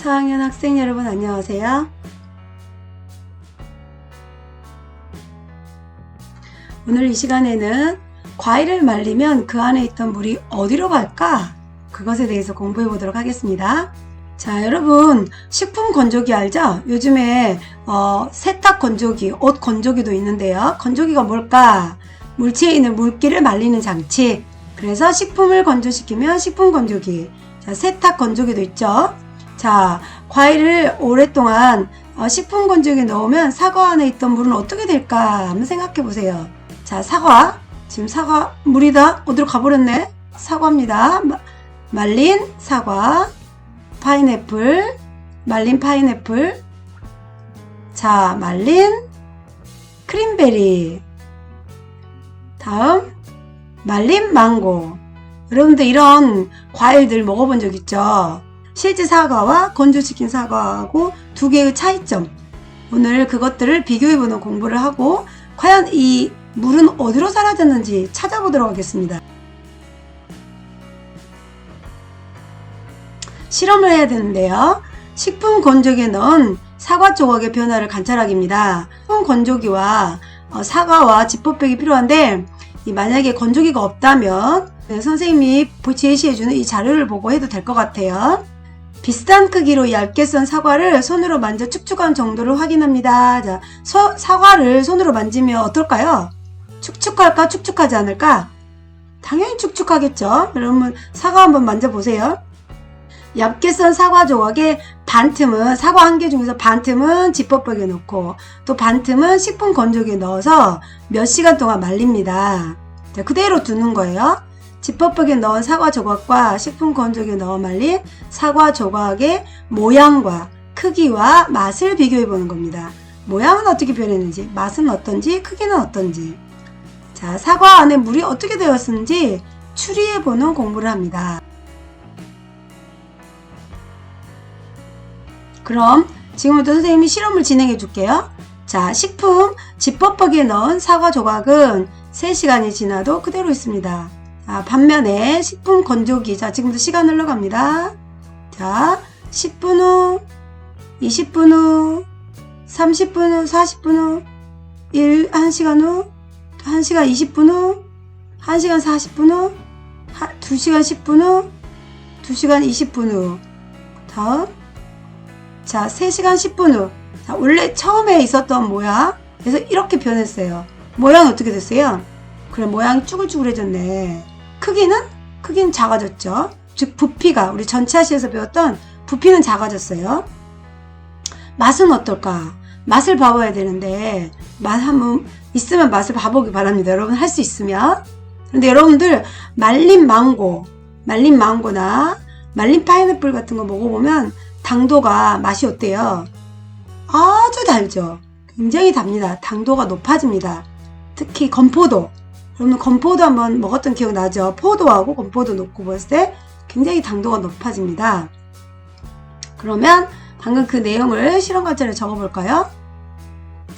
4학년 학생 여러분 안녕하세요. 오늘 이 시간에는 과일을 말리면 그 안에 있던 물이 어디로 갈까? 그것에 대해서 공부해 보도록 하겠습니다. 자, 여러분 식품 건조기 알죠? 요즘에 세탁 건조기, 옷 건조기도 있는데요. 건조기가 뭘까? 물체에 있는 물기를 말리는 장치. 그래서 식품을 건조시키면 식품 건조기. 자, 세탁 건조기도 있죠. 자, 과일을 오랫동안 식품 건조기에 넣으면 사과 안에 있던 물은 어떻게 될까? 한번 생각해 보세요. 자, 사과. 지금 사과 물이 다 어디로 가버렸네? 사과입니다. 말린 사과. 파인애플. 말린 파인애플. 자, 말린 크림베리. 다음 말린 망고. 여러분들 이런 과일들 먹어본 적 있죠? 실제 사과와 건조시킨 사과하고 두 개의 차이점. 오늘 그것들을 비교해보는 공부를 하고 과연 이 물은 어디로 사라졌는지 찾아보도록 하겠습니다. 실험을 해야 되는데요. 식품 건조기에 넣은 사과 조각의 변화를 관찰하기입니다. 식품 건조기와 사과와 지퍼백이 필요한데 만약에 건조기가 없다면 선생님이 제시해주는 이 자료를 보고 해도 될 것 같아요. 비슷한 크기로 얇게 썬 사과를 손으로 만져 축축한 정도를 확인합니다. 자, 사과를 손으로 만지면 어떨까요? 축축할까? 축축하지 않을까? 당연히 축축하겠죠. 여러분 사과 한번 만져보세요. 얇게 썬 사과 조각의 반틈은 사과 한 개 중에서 반틈은 지퍼백에 넣고 또 반틈은 식품 건조기에 넣어서 몇 시간 동안 말립니다. 자, 그대로 두는 거예요. 지퍼백에 넣은 사과 조각과 식품 건조기에 넣어 말린 사과 조각의 모양과 크기와 맛을 비교해 보는 겁니다. 모양은 어떻게 변했는지, 맛은 어떤지, 크기는 어떤지. 자, 사과 안에 물이 어떻게 되었는지 추리해 보는 공부를 합니다. 그럼 지금부터 선생님이 실험을 진행해 줄게요. 자, 식품 지퍼백에 넣은 사과 조각은 3시간이 지나도 그대로 있습니다. 자, 반면에 식품 건조기. 자, 지금부터 시간 흘러갑니다. 자, 10분 후, 20분 후, 30분 후, 40분 후, 1시간 후, 1시간 20분 후, 1시간 40분 후, 2시간 10분 후, 2시간 20분 후. 다음. 자, 3시간 10분 후. 자, 원래 처음에 있었던 모양. 그래서 이렇게 변했어요. 모양은 어떻게 됐어요? 그래, 모양이 쭈글쭈글해졌네. 크기는 작아졌죠. 즉, 부피가, 우리 전차시에서 배웠던 부피는 작아졌어요. 맛은 어떨까? 맛을 봐봐야 되는데, 맛 한번 있으면 맛을 봐보기 바랍니다. 여러분, 할 수 있으면. 근데 여러분들, 말린 망고나 말린 파인애플 같은 거 먹어보면, 당도가 맛이 어때요? 아주 달죠. 굉장히 답니다. 당도가 높아집니다. 특히 건포도. 여러분 건포도 한번 먹었던 기억 나죠? 포도하고 건포도 놓고 봤을 때 굉장히 당도가 높아집니다. 그러면 방금 그 내용을 실험 관찰에 적어볼까요?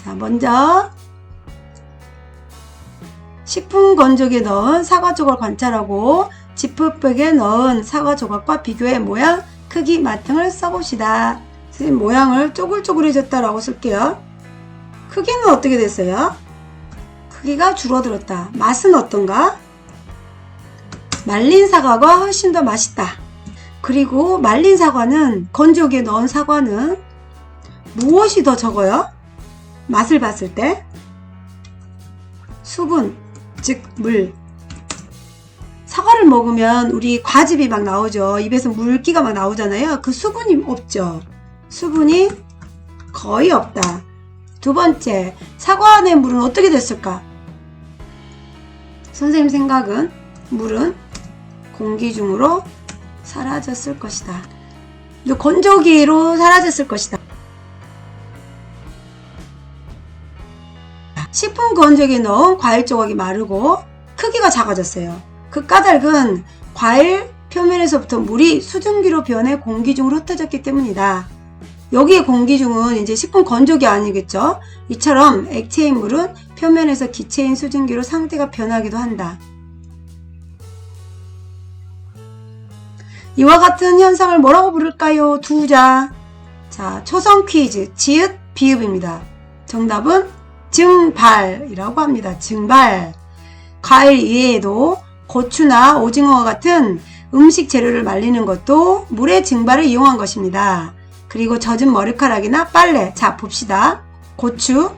자, 먼저 식품 건조기에 넣은 사과 조각을 관찰하고 지퍼백에 넣은 사과 조각과 비교해 모양, 크기, 맛 등을 써봅시다. 선생님 모양을 쪼글쪼글해졌다라고 쓸게요. 크기는 어떻게 됐어요? 크기가 줄어들었다. 맛은 어떤가? 말린 사과가 훨씬 더 맛있다. 그리고 말린 사과는 건조기에 넣은 사과는 무엇이 더 적어요? 맛을 봤을 때 수분, 즉 물. 사과를 먹으면 우리 과즙이 막 나오죠. 입에서 물기가 막 나오잖아요. 그 수분이 없죠. 수분이 거의 없다. 두 번째, 사과 안의 물은 어떻게 됐을까? 선생님 생각은 물은 공기 중으로 사라졌을 것이다. 건조기로 사라졌을 것이다. 식품 건조기에 넣은 과일 조각이 마르고 크기가 작아졌어요. 그 까닭은 과일 표면에서부터 물이 수증기로 변해 공기 중으로 흩어졌기 때문이다. 여기에 공기 중은 이제 식품 건조기 아니겠죠? 이처럼 액체인 물은 표면에서 기체인 수증기로 상태가 변하기도 한다. 이와 같은 현상을 뭐라고 부를까요? 두자. 자, 초성 퀴즈. 지읒, 비읍입니다. 정답은 증발이라고 합니다. 증발. 과일 이외에도 고추나 오징어와 같은 음식 재료를 말리는 것도 물의 증발을 이용한 것입니다. 그리고 젖은 머리카락이나 빨래. 자, 봅시다. 고추.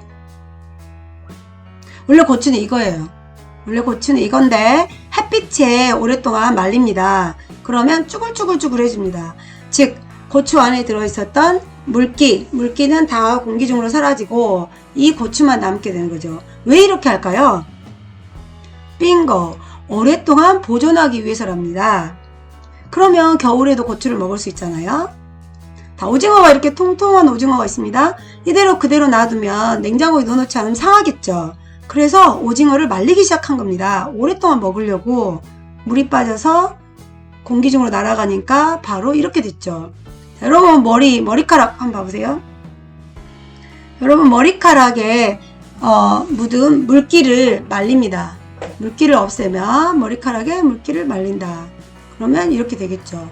원래 고추는 이거예요. 원래 고추는 이건데 햇빛에 오랫동안 말립니다. 그러면 쭈글쭈글쭈글해집니다. 즉 고추 안에 들어있었던 물기는 다 공기 중으로 사라지고 이 고추만 남게 되는 거죠. 왜 이렇게 할까요? 빙고. 오랫동안 보존하기 위해서랍니다. 그러면 겨울에도 고추를 먹을 수 있잖아요. 자, 오징어가 이렇게 통통한 오징어가 있습니다. 이대로 그대로 놔두면 냉장고에 넣어놓지 않으면 상하겠죠. 그래서 오징어를 말리기 시작한 겁니다. 오랫동안 먹으려고. 물이 빠져서 공기 중으로 날아가니까 바로 이렇게 됐죠. 자, 여러분 머리카락 한번 봐보세요. 여러분 머리카락에 묻은 물기를 말립니다. 물기를 없애면 머리카락에 물기를 말린다. 그러면 이렇게 되겠죠.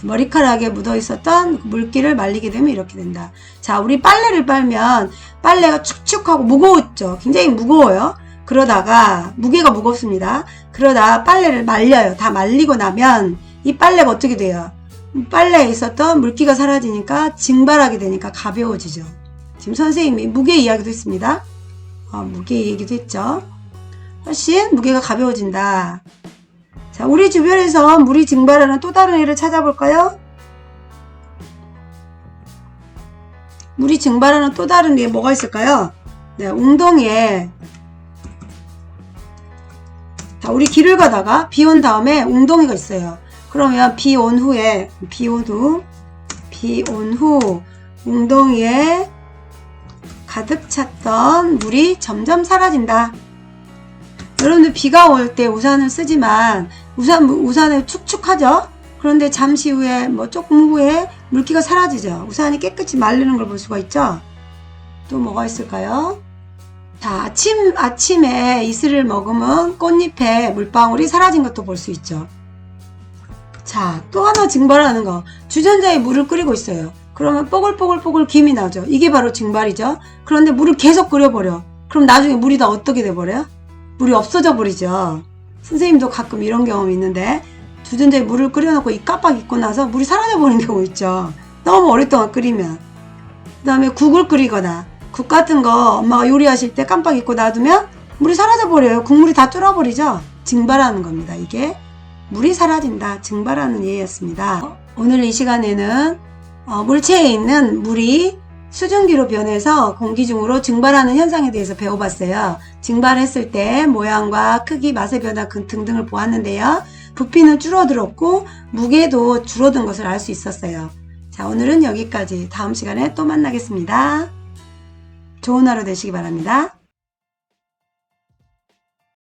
머리카락에 묻어 있었던 물기를 말리게 되면 이렇게 된다. 자, 우리 빨래를 빨면 빨래가 축축하고 무거웠죠. 굉장히 무거워요. 그러다가 무게가 무겁습니다. 그러다 빨래를 말려요. 다 말리고 나면 이 빨래가 어떻게 돼요? 빨래에 있었던 물기가 사라지니까 증발하게 되니까 가벼워지죠. 지금 선생님이 무게 이야기도 했습니다. 무게 얘기도 했죠. 훨씬 무게가 가벼워진다. 자, 우리 주변에서 물이 증발하는 또 다른 예를 찾아볼까요? 물이 증발하는 또 다른 예 뭐가 있을까요? 네, 웅덩이에. 자, 우리 길을 가다가 비 온 다음에 웅덩이가 있어요. 그러면 비 온 후 웅덩이에 가득 찼던 물이 점점 사라진다. 여러분들 비가 올 때 우산을 쓰지만 우산을 축축하죠? 그런데 잠시 후에 조금 후에 물기가 사라지죠. 우산이 깨끗이 마르는 걸 볼 수가 있죠. 또 뭐가 있을까요? 자, 아침에 이슬을 머금은 꽃잎에 물방울이 사라진 것도 볼 수 있죠. 자, 또 하나 증발하는 거. 주전자에 물을 끓이고 있어요. 그러면 뽀글뽀글 김이 나죠. 이게 바로 증발이죠. 그런데 물을 계속 끓여버려. 그럼 나중에 물이 다 어떻게 돼버려요? 물이 없어져 버리죠. 선생님도 가끔 이런 경험이 있는데 주전자에 물을 끓여놓고 이 깜빡 잊고 나서 물이 사라져 버리는 경우 있죠. 너무 오랫동안 끓이면. 그 다음에 국을 끓이거나 국 같은 거 엄마가 요리하실 때 깜빡 잊고 놔두면 물이 사라져 버려요. 국물이 다 뚫어버리죠. 증발하는 겁니다. 이게 물이 사라진다. 증발하는 예였습니다. 오늘 이 시간에는 물체에 있는 물이 수증기로 변해서 공기 중으로 증발하는 현상에 대해서 배워봤어요. 증발했을 때 모양과 크기, 맛의 변화 등등을 보았는데요. 부피는 줄어들었고 무게도 줄어든 것을 알 수 있었어요. 자, 오늘은 여기까지. 다음 시간에 또 만나겠습니다. 좋은 하루 되시기 바랍니다.